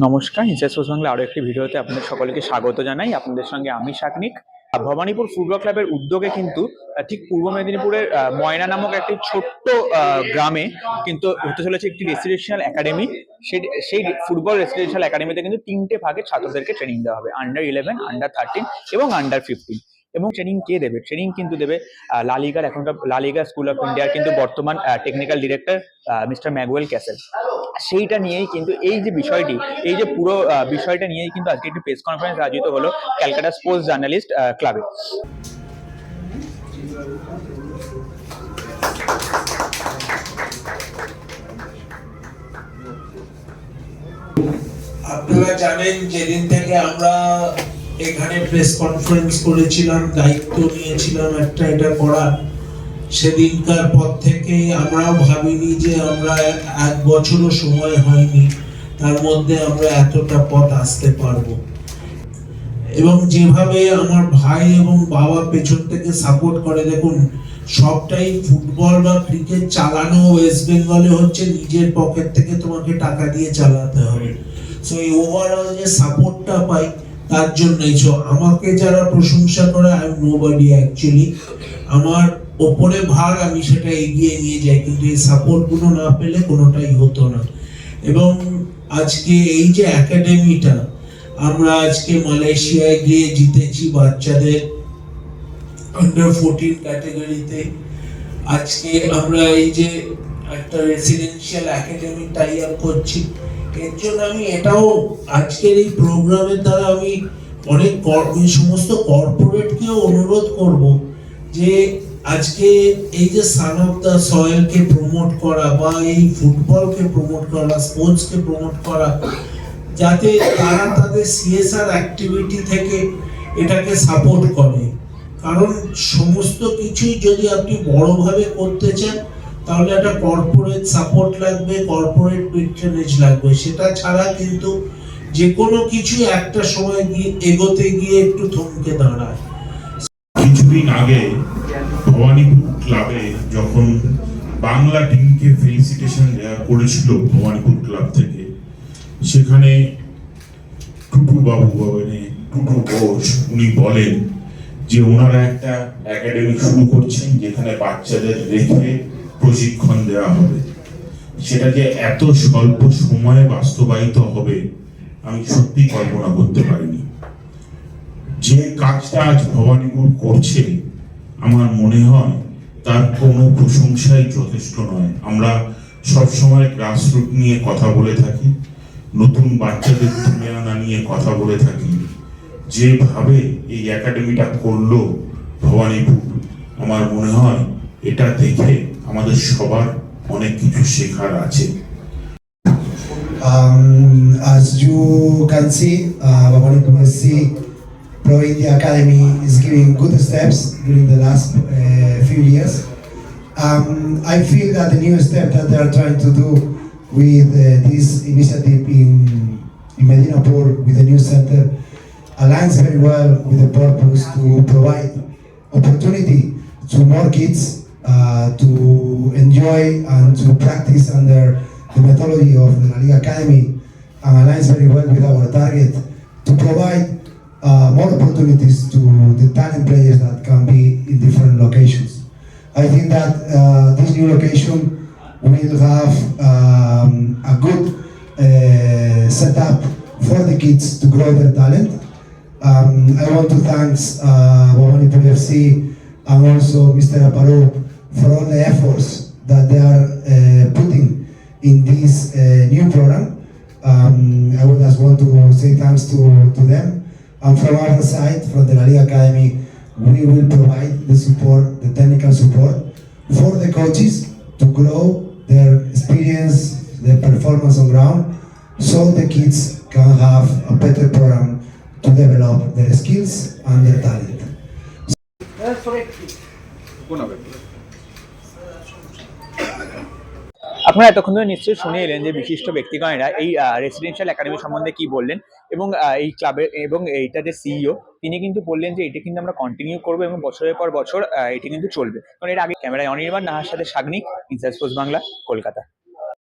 নমস্কার, inside sports Bangla আরও একটি ভিডিওতে আপনাদের সকলকে স্বাগত জানাই। আপনাদের সঙ্গে আমি শাকনিক। ভবানীপুর ফুটবল ক্লাবের উদ্যোগে কিন্তু ঠিক পূর্ব মেদিনীপুরের ময়না নামক একটি ছোট্ট গ্রামে কিন্তু হতে চলেছে একটি রেসিডেন্সিয়াল একাডেমি। সেই ফুটবল রেসিডেন্সিয়াল একাডেমিতে কিন্তু 3টে ভাগে ছাত্রদেরকে ট্রেনিং দেওয়া হবে, আন্ডার 11, আন্ডার 13 এবং আন্ডার 15। এবং ট্রেনিং কে দেবে? ট্রেনিং কিন্তু দেবে লালিগার এখনকার লালিগা স্কুল অফ ইন্ডিয়ার কিন্তু বর্তমান টেকনিক্যাল ডিরেক্টর মিস্টার ম্যাগুয়েল ক্যাসেল। সেইটা নিয়েই কিন্তু এই যে বিষয়টি, এই যে পুরো বিষয়টা নিয়েই কিন্তু আজকে একটি প্রেস কনফারেন্স আয়োজিত হলো ক্যালকাটা স্পোর্টস জার্নালিস্ট ক্লাবে। আপনারা জানেন যেদিন থেকে আমরা এখানে প্রেস কনফারেন্স করেছিলাম, দায়িত্ব নিয়েছিলাম একটা এটা করার, সেদিনকার পর থেকে আমরাও ভাবিনি যে আমরা 1 বছরও সময় হয়নি তার মধ্যে আমরা এতটা পথ আসতে পারবো। এবং যেভাবে আমার ভাই এবং বাবা পেছন থেকে সাপোর্ট করে, দেখুন সবটাই ফুটবল বা ক্রিকেট চালানো ওয়েস্ট বেঙ্গলে হচ্ছে নিজের পকেট থেকে তোমাকে টাকা দিয়ে চালাতে হবে। সো এই ওভারঅল যে সাপোর্টটা পাই তার জন্যই। সো আমাকে যারা প্রশংসা করে, আই এম নোবডি অ্যাকচুয়ালি, আমার ওপরে ভার, আমি সেটা এগিয়ে নিয়ে যাই, কিন্তু এই সাপোর্ট গুলো না পেলে কোনোটাই হতো না। এবং আজকে এই যে একাডেমিটা, আমরা আজকে মালয়েশিয়ায় গিয়ে জিতেছি বাচ্চাদের আন্ডার 14 ক্যাটাগরিতে। আজকে আমরা এই যে একটা রেসিডেন্সিয়াল একাডেমি টাই আপ করছি, এর জন্য আমি এটাও আজকের এই প্রোগ্রামের দ্বারা আমি অনেক সমস্ত কর্পোরেটকেও অনুরোধ করব যে আজকে এই যে সান অফ দ্য সয়েলকে প্রমোট করা বা এই ফুটবলকে প্রমোট করা, স্পোর্টসকে প্রমোট করা, যাতে তারা তাদের সিএসআর অ্যাক্টিভিটি থেকে এটাকে সাপোর্ট করে। কারণ সমস্ত কিছুই যদি আপনি বড়ভাবে করতে চান তাহলে একটা কর্পোরেট সাপোর্ট লাগবে, কর্পোরেট পেট্রোনেজ লাগবে। সেটা ছাড়া কিন্তু যে কোনো কিছু একটা সময় গিয়ে এগোতে গিয়ে একটু থমকে দাঁড়ায়। কিছুদিন আগে ভবানীপুর ক্লাবে যখন বাংলা টিমকে ফেলিসিটেশন দেওয়া করেছিল ভবানীপুর ক্লাব থেকে, সেখানে টুটু বাবু টুটু ঘোষ উনি বলেন যে ওনারা একটা একাডেমি শুরু করছেন যেখানে বাচ্চাদের রেখে প্রশিক্ষণ দেওয়া হবে। সেটা যে এত স্বল্প সময়ে বাস্তবায়িত হবে আমি সত্যি কল্পনা করতে পারিনি। যে কাজটা আজ ভবানীপুর করছে আমার মনে হয় তার কোনো প্রশংসাই যথেষ্ট নয়। আমরা সবসময় গ্রাসরুট নিয়ে কথা বলে থাকি, নতুন বাচ্চাদের তুলে আনা নিয়ে কথা বলে থাকি। যেভাবে এই একাডেমিটা করলো ভবানীপুর, আমার মনে হয় এটা দেখে আমাদের সবার অনেক কিছু শেখার আছে। As you can see, Bhabanipur SC Pro India Academy is giving good steps during the last few years. I feel that the new step that they are trying to do with this initiative in Medinapur with the new center aligns very well with the purpose to provide opportunity to more kids to enjoy and to practice under the methodology of the La Liga Academy, and aligns very well with our target to provide more opportunities to the talent players that can be in different locations. I think that this new location will have a good setup for the kids to grow their talent. I want to thank Bhabanipur FC and also Mr. Aparo for all the efforts that they are putting in this new program. I would just want to say thanks to them. And from our side, from the La Liga Academy, we will provide the support, the technical support for the coaches to grow their experience, their performance on ground, so the kids can have a better program to develop their skills and their talent. আপনারা এতক্ষণ ধরে নিশ্চয়ই শুনে এলেন যে বিশিষ্ট ব্যক্তিগণেরা এই residential academy সম্বন্ধে কি বললেন, এবং এই ক্লাবের এবং এইটা যে সিইও তিনি কিন্তু বললেন যে এটা কিন্তু আমরা কন্টিনিউ করবো এবং বছরের পর বছর এটি কিন্তু চলবে। কারণ এর আগে ক্যামেরায় অনির্বাণ নাহার সাথে শাগনিক, ইনসাইড স্পোর্টস বাংলা, কলকাতা।